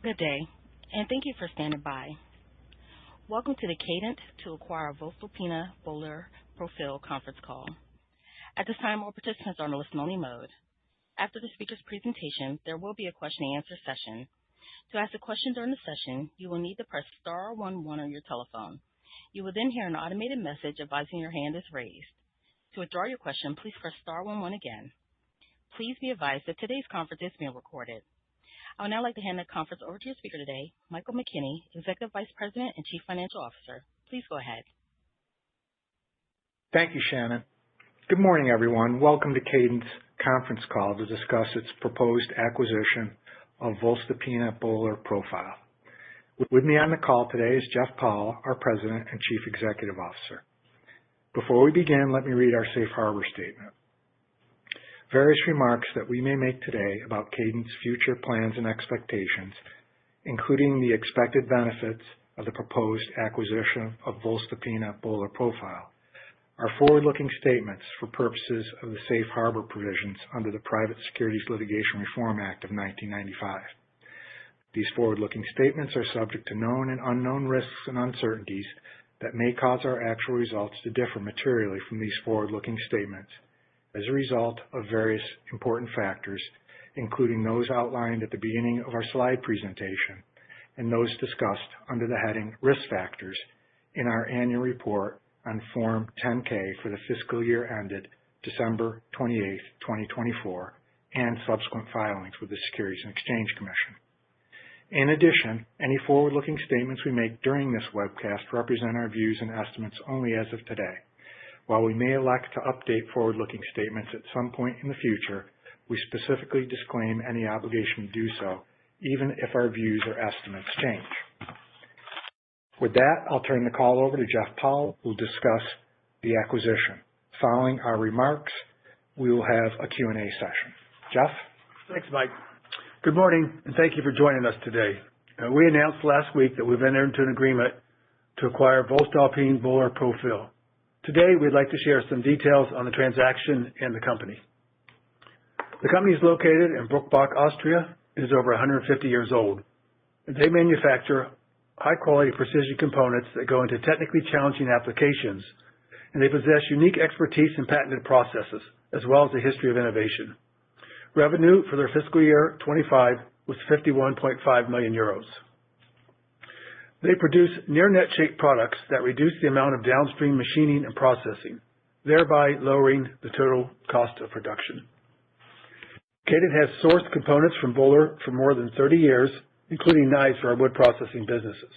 Good day, and thank you for standing by. Welcome to the Kadant to acquire voestalpine HLER Profil conference call. At this time, all participants are on a listen-only mode. After the speaker's presentation, there will be a question-and-answer session. To ask a question during the session, you will need to press star 11 on your telephone. You will then hear an automated message advising your hand is raised. To withdraw your question, please press star 11 again. Please be advised that today's conference is being recorded. I would now like to hand the conference over to your speaker today, Michael McKinney, Executive Vice President and Chief Financial Officer. Please go ahead. Thank you, Shannon. Good morning, everyone. Welcome to Kadant's conference call to discuss its proposed acquisition of voestalpine HLER Profil. With me on the call today is Jeff Powell, our President and Chief Executive Officer. Before we begin, let me read our safe harbor statement. Various remarks that we may make today about Kadant's future plans and expectations, including the expected benefits of the proposed acquisition of voestalpine HLER Profil, are forward-looking statements for purposes of the safe harbor provisions under the Private Securities Litigation Reform Act of 1995. These forward-looking statements are subject to known and unknown risks and uncertainties that may cause our actual results to differ materially from these forward-looking statements as a result of various important factors, including those outlined at the beginning of our slide presentation and those discussed under the heading Risk Factors in our annual report on Form 10-K for the fiscal year ended December 28, 2024, and subsequent filings with the Securities and Exchange Commission. In addition, any forward-looking statements we make during this webcast represent our views and estimates only as of today. While we may elect to update forward-looking statements at some point in the future, we specifically disclaim any obligation to do so, even if our views or estimates change. With that, I'll turn the call over to Jeff Powell, who will discuss the acquisition. Following our remarks, we will have a Q&A session. Jeff? Thanks, Mike. Good morning, and thank you for joining us today. We announced last week that we've entered into an agreement to acquire voestalpine HLER Profil. Today, we'd like to share some details on the transaction and the company. The company is located in Bruckbach, Austria. It is over 150 years old. They manufacture high-quality precision components that go into technically challenging applications, and they possess unique expertise in patented processes, as well as a history of innovation. Revenue for their fiscal year 25 was 51.5 million euros. They produce near-net shape products that reduce the amount of downstream machining and processing, thereby lowering the total cost of production. Kadant has sourced components from HLER for more than 30 years, including knives for our wood processing businesses.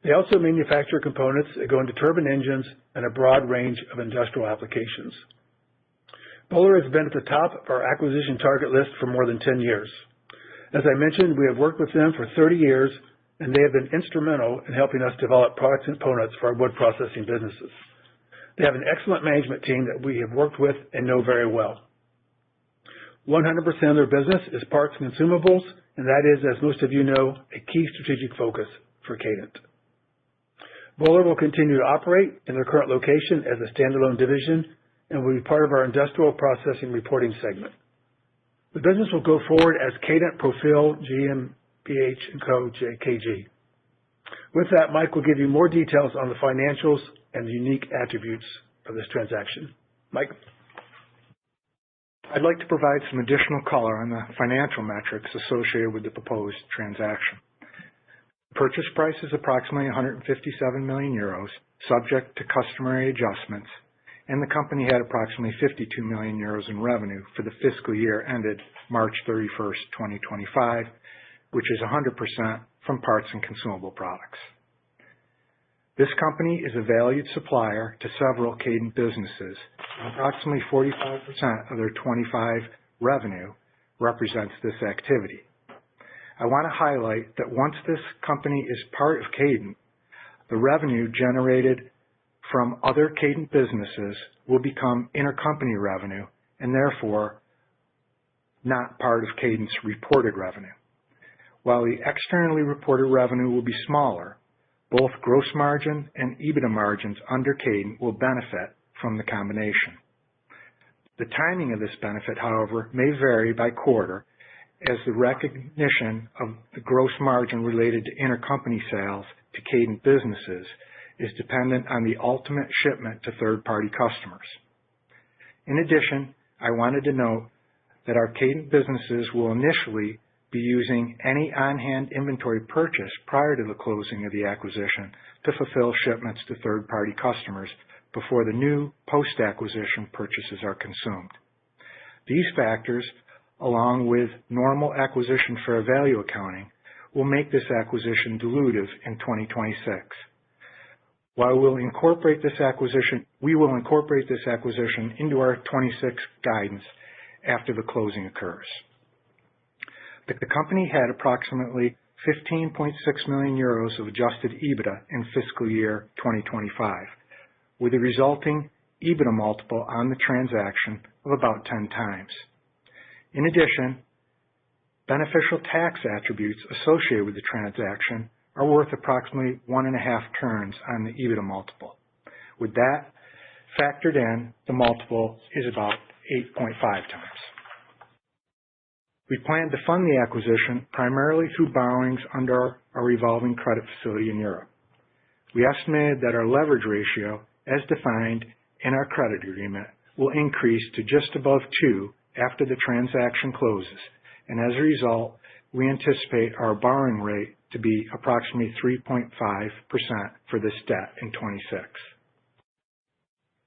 They also manufacture components that go into turbine engines and a broad range of industrial applications. HLER has been at the top of our acquisition target list for more than 10 years. As I mentioned, we have worked with them for 30 years, and they have been instrumental in helping us develop products and components for our wood processing businesses. They have an excellent management team that we have worked with and know very well. 100% of their business is parts and consumables, and that is, as most of you know, a key strategic focus for Kadant. HLER will continue to operate in their current location as a standalone division and will be part of our industrial processing reporting segment. The business will go forward as Kadant Profil GmbH & Co. KG. With that, Mike will give you more details on the financials and the unique attributes of this transaction. Mike? I'd like to provide some additional color on the financial metrics associated with the proposed transaction. The purchase price is approximately 157 million euros, subject to customary adjustments, and the company had approximately 52 million euros in revenue for the fiscal year ended March 31st, 2025, which is 100% from parts and consumable products. This company is a valued supplier to several Kadant businesses, and approximately 45% of their 25 revenue represents this activity. I want to highlight that once this company is part of Kadant, the revenue generated from other Kadant businesses will become intercompany revenue and therefore not part of Kadant's reported revenue. While the externally reported revenue will be smaller, both gross margin and EBITDA margins under Kadant will benefit from the combination. The timing of this benefit, however, may vary by quarter as the recognition of the gross margin related to intercompany sales to Kadant businesses is dependent on the ultimate shipment to third-party customers. In addition, I wanted to note that our Kadant businesses will initially be using any on-hand inventory purchase prior to the closing of the acquisition to fulfill shipments to third-party customers before the new post-acquisition purchases are consumed. These factors, along with normal acquisition fair value accounting, will make this acquisition dilutive in 2026. While we will incorporate this acquisition into our 26 guidance after the closing occurs. The company had approximately 15.6 million euros of adjusted EBITDA in fiscal year 2025, with a resulting EBITDA multiple on the transaction of about 10 times. In addition, beneficial tax attributes associated with the transaction are worth approximately 1.5 turns on the EBITDA multiple. With that factored in, the multiple is about 8.5 times. We plan to fund the acquisition primarily through borrowings under our revolving credit facility in Europe. We estimated that our leverage ratio, as defined in our credit agreement, will increase to just above 2 after the transaction closes, and as a result, we anticipate our borrowing rate to be approximately 3.5% for this debt in 26.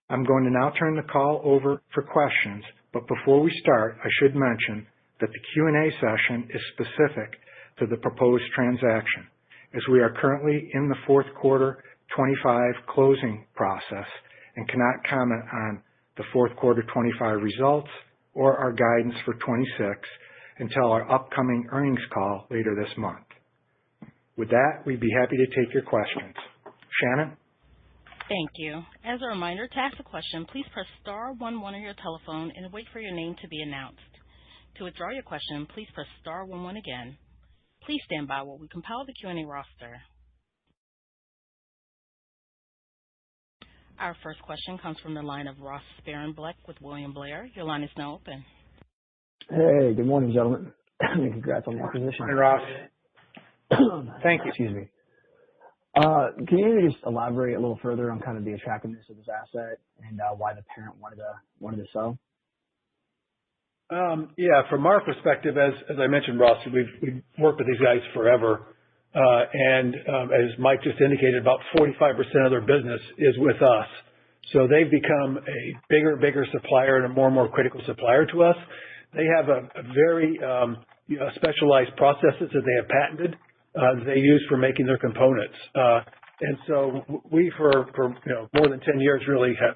I'm going to now turn the call over for questions, but before we start, I should mention that the Q&A session is specific to the proposed transaction, as we are currently in the fourth quarter 25 closing process and cannot comment on the fourth quarter 25 results or our guidance for 26 until our upcoming earnings call later this month. With that, we'd be happy to take your questions. Shannon? Thank you. As a reminder, to ask a question, please press star 11 on your telephone and wait for your name to be announced. To withdraw your question, please press star 11 again. Please stand by while we compile the Q&A roster. Our first question comes from the line of Ross Sparenblek with William Blair. Your line is now open. Hey, good morning, gentlemen. Congrats on the acquisition. Hi, Ross. Thank you. Excuse me. Can you maybe just elaborate a little further on kind of the attractiveness of this asset and why the parent wanted to sell? Yeah, from our perspective, as I mentioned, Ross, we've worked with these guys forever. And as Mike just indicated, about 45% of their business is with us. So they've become a bigger supplier and a more critical supplier to us. They have a very specialized processes that they have patented that they use for making their components. And so we, for more than 10 years, really have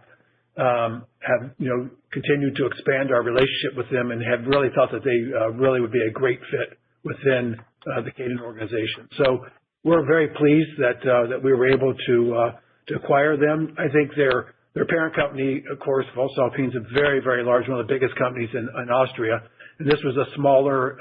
continued to expand our relationship with them and have really thought that they really would be a great fit within the Kadant organization. So we're very pleased that we were able to acquire them. I think their parent company, of course, voestalpine, is a very large, one of the biggest companies in Austria. And this was a smaller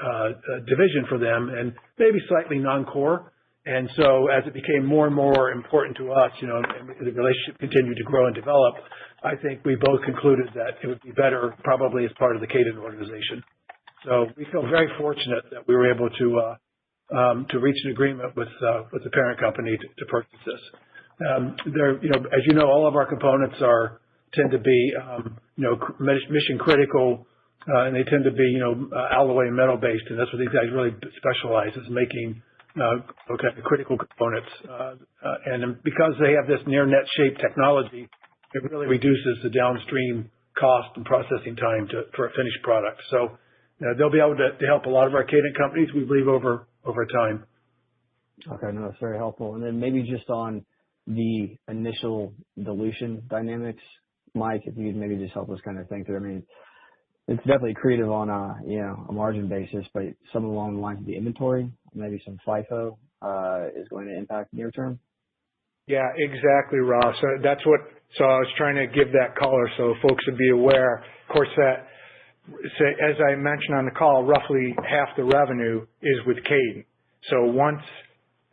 division for them and maybe slightly non-core. And so as it became more and more important to us, and the relationship continued to grow and develop, I think we both concluded that it would be better probably as part of the Kadant organization. So we feel very fortunate that we were able to reach an agreement with the parent company to purchase this. As you know, all of our components tend to be mission critical, and they tend to be alloy and metal based, and that's what these guys really specialize, is making critical components. And because they have this near net shape technology, it really reduces the downstream cost and processing time for a finished product. So they'll be able to help a lot of our Kadant companies, we believe, over time. Okay, no, that's very helpful. And then maybe just on the initial dilution dynamics, Mike, if you could maybe just help us kind of think through. I mean, it's definitely creative on a margin basis, but some along the lines of the inventory, maybe some FIFO is going to impact near term. Yeah, exactly, Ross. So I was trying to give that color so folks would be aware. Of course, as I mentioned on the call, roughly half the revenue is with Kadant. So once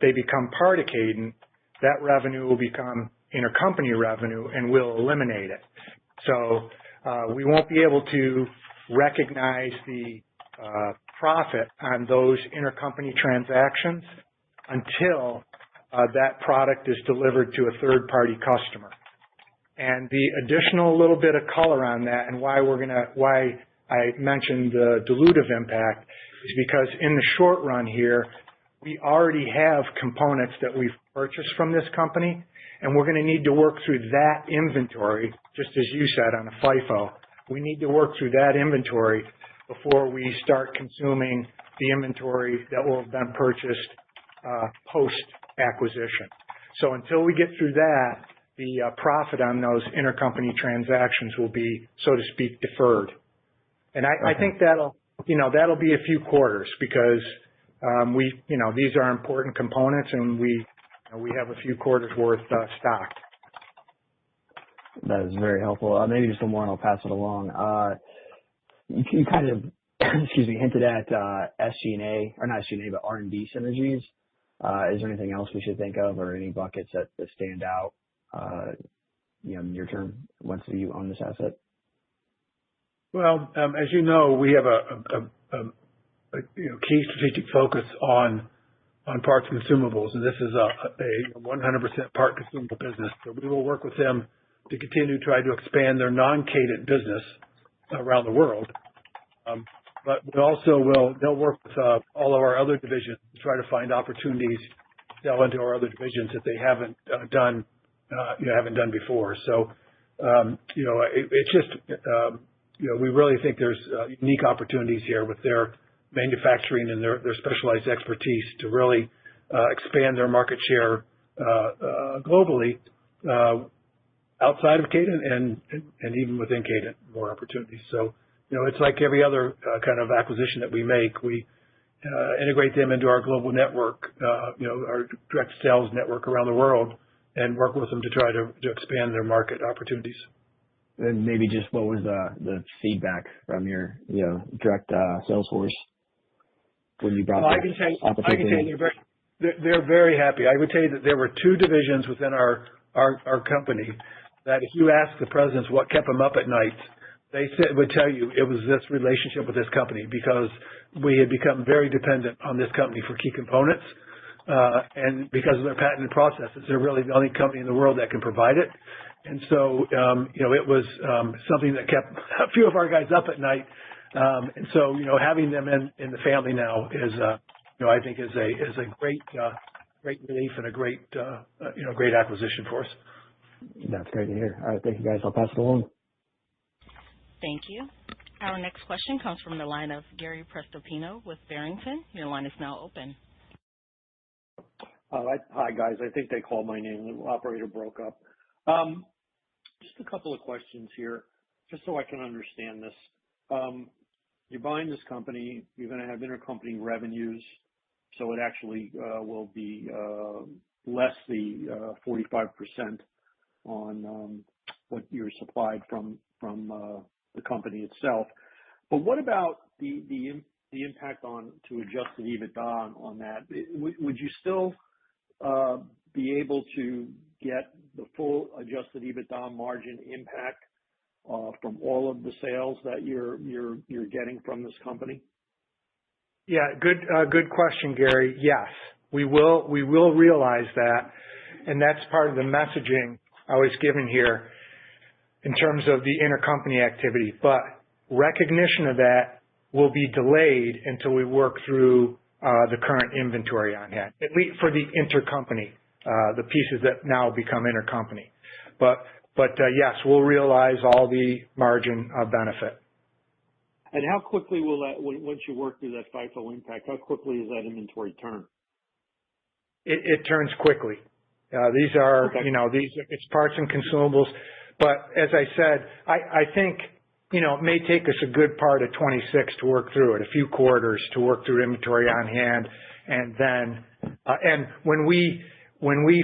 they become part of Kadant, that revenue will become intercompany revenue and we'll eliminate it. So we won't be able to recognize the profit on those intercompany transactions until that product is delivered to a third-party customer. And the additional little bit of color on that and why I mentioned the dilutive impact is because in the short run here, we already have components that we've purchased from this company, and we're going to need to work through that inventory, just as you said on a FIFO. We need to work through that inventory before we start consuming the inventory that will have been purchased post-acquisition. So until we get through that, the profit on those intercompany transactions will be, so to speak, deferred. And I think that'll be a few quarters because these are important components, and we have a few quarters worth stocked. That is very helpful. Maybe just one more and I'll pass it along. You kind of, hinted at SG&A, or not SG&A, but R&D synergies. Is there anything else we should think of or any buckets that stand out, near term once you own this asset? Well, as you know, we have a key strategic focus on parts and consumables, and this is a 100% part consumable business. So we will work with them to continue to try to expand their non-Kadant business around the world. But they'll work with all of our other divisions to try to find opportunities to sell into our other divisions that they haven't done before. So, it's just, we really think there's unique opportunities here with their manufacturing and their specialized expertise to really expand their market share globally outside of Kadant and even within Kadant, more opportunities. So, it's like every other kind of acquisition that we make. We integrate them into our global network, our direct sales network around the world, and work with them to try to expand their market opportunities. And maybe just what was the feedback from your direct sales force when you brought I can tell you they're very happy. I would tell you that there were two divisions within our company that if you ask the presidents what kept them up at night, they would tell you it was this relationship with this company because we had become very dependent on this company for key components. And because of their patented processes, they're really the only company in the world that can provide it. And so, it was something that kept a few of our guys up at night. And so, having them in the family now is, I think is a great relief and a great acquisition for us. That's great to hear. All right, thank you guys. I'll pass it along. Thank you. Our next question comes from the line of Gary Prestopino with Barrington. Your line is now open. Hi, guys. I think they called my name. The operator broke up. Just a couple of questions here, just so I can understand this. You're buying this company. You're going to have intercompany revenues, so it actually will be less the 45% on what you're supplied from the company itself. But what about the impact to adjusted EBITDA on that? Would you still be able to get the full adjusted EBITDA margin impact from all of the sales that you're getting from this company? Yeah, good question, Gary. Yes, we will realize that, and that's part of the messaging I was given here in terms of the intercompany activity. But recognition of that will be delayed until we work through the current inventory on hand, at least for the intercompany, the pieces that now become intercompany. But yes, we'll realize all the margin benefit. And how quickly will that, once you work through that FIFO impact, how quickly is that inventory turn? It turns quickly. These are, okay. It's parts and consumables. But as I said, I think, it may take us a good part of 26 to work through it, a few quarters to work through inventory on hand. And then, and when we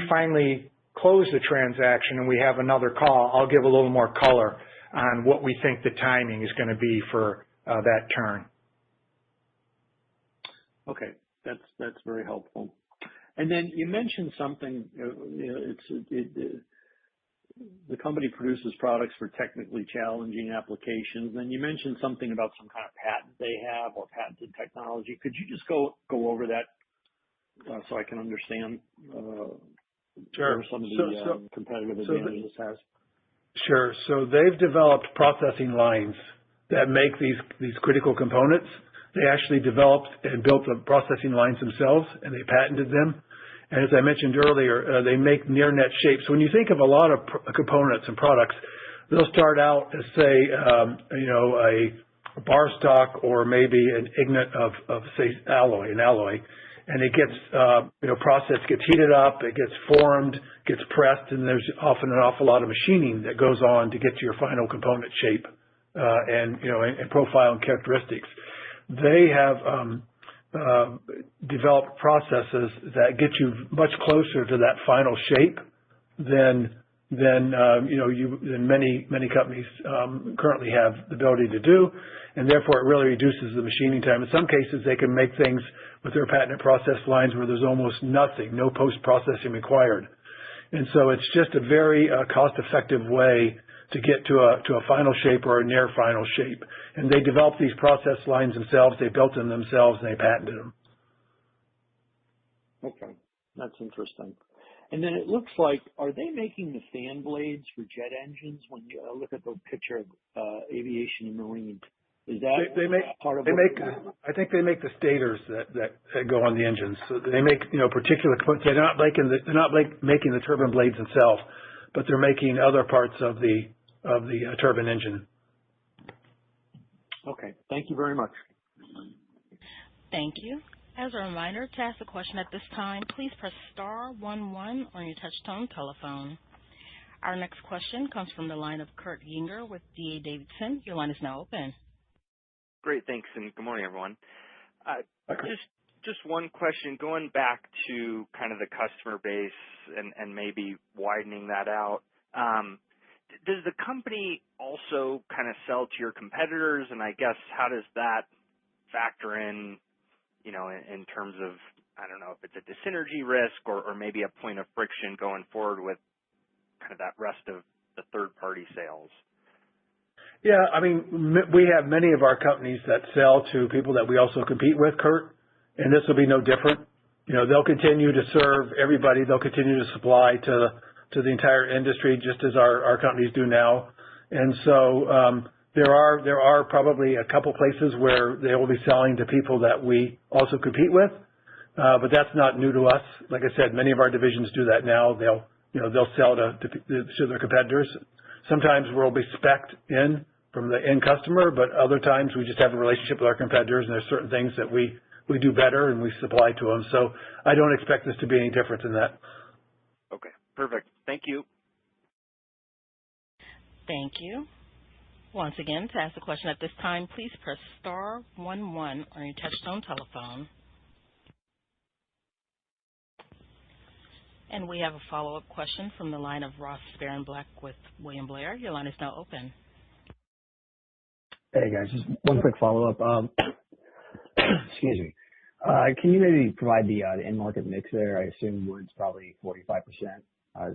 finally close the transaction and we have another call, I'll give a little more color on what we think the timing is going to be for that turn. Okay, that's very helpful. And then you mentioned something. The company produces products for technically challenging applications. And you mentioned something about some kind of patent they have or patented technology. Could you just go over that so I can understand Sure. what are some of the competitive advantages this has? Sure. So they've developed processing lines that make these critical components. They actually developed and built the processing lines themselves, and they patented them. And as I mentioned earlier, they make near-net shapes. So when you think of a lot of components and products, they'll start out as, say, a bar stock or maybe an ingot of say, an alloy. And it gets, processed, gets heated up, it gets formed, gets pressed, and there's often an awful lot of machining that goes on to get to your final component shape, and profile and characteristics. They have, developed processes that get you much closer to that final shape than many companies currently have the ability to do, and therefore it really reduces the machining time. In some cases, they can make things with their patented process lines where there's almost nothing, no post-processing required. And so it's just a very cost-effective way to get to a final shape or a near final shape. And they developed these process lines themselves, they built them themselves, and they patented them. Okay, that's interesting. And then it looks like, are they making the fan blades for jet engines? When you look at the picture of aviation and marine, is that part of I think they make the stators that go on the engines. So they make particular components. They're not making the turbine blades themselves, but they're making other parts of the turbine engine. Okay, thank you very much. Thank you. As a reminder, to ask a question at this time, please press star 11 on your touch-tone telephone. Our next question comes from the line of Kurt Yinger with D.A. Davidson. Your line is now open. Great, thanks, and good morning, everyone. Just one question, going back to kind of the customer base and maybe widening that out. Does the company also kind of sell to your competitors? And I guess how does that factor in, in terms of, I don't know if it's a dyssynergy risk or maybe a point of friction going forward with kind of that rest of the third-party sales? Yeah, I mean, we have many of our companies that sell to people that we also compete with, Kurt, and this will be no different. They'll continue to serve everybody. They'll continue to supply to the entire industry, just as our companies do now. And so there are probably a couple places where they will be selling to people that we also compete with, but that's not new to us. Like I said, many of our divisions do that now. They'll sell to their competitors. Sometimes we'll be spec'd in from the end customer, but other times we just have a relationship with our competitors, and there's certain things that we do better and we supply to them. So I don't expect this to be any different than that. Okay, perfect. Thank you. Thank you. Once again, to ask a question at this time, please press star 11 on your touch-tone telephone. And we have a follow-up question from the line of Ross Sparenblack with William Blair. Your line is now open. Hey, guys, just one quick follow-up. Excuse me. Can you maybe provide the end market mix there? I assume wood's probably 45%,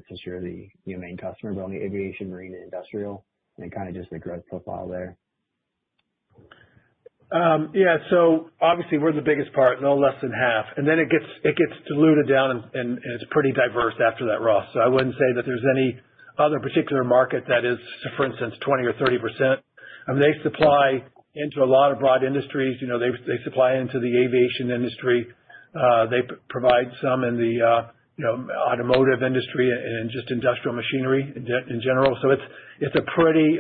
since you're the main customer, but only aviation, marine, and industrial, and kind of just the growth profile there. Yeah, so obviously we're the biggest part, no less than half, and then it gets diluted down, and it's pretty diverse after that, Ross. So I wouldn't say that there's any other particular market that is, for instance, 20 or 30%. I mean, they supply into a lot of broad industries. They supply into the aviation industry. They provide some in the automotive industry and just industrial machinery in general. So it's a pretty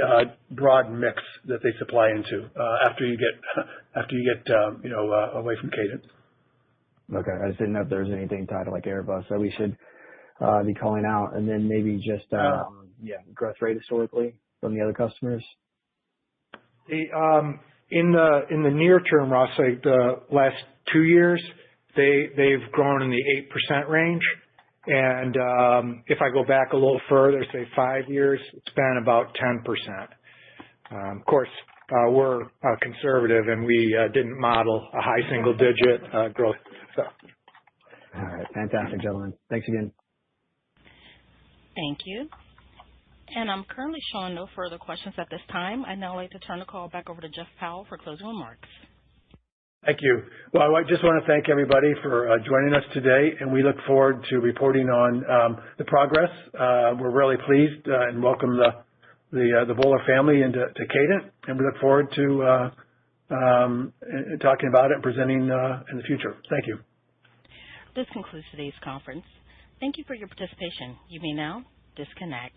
broad mix that they supply into after you get away from Kadant. Okay, I just didn't know if there was anything tied to like Airbus that we should be calling out, and then maybe just growth rate historically from the other customers. In the near term, Ross, like the last 2 years, they've grown in the 8% range. And if I go back a little further, say 5 years, it's been about 10%. Of course, we're conservative, and we didn't model a high single-digit growth. So. All right, fantastic, gentlemen. Thanks again. Thank you. And I'm currently showing no further questions at this time. I'd now like to turn the call back over to Jeff Powell for closing remarks. Thank you. Well, I just want to thank everybody for joining us today, and we look forward to reporting on the progress. We're really pleased and welcome the Bowler family into Kadant, and we look forward to talking about it and presenting in the future. Thank you. This concludes today's conference. Thank you for your participation. You may now disconnect.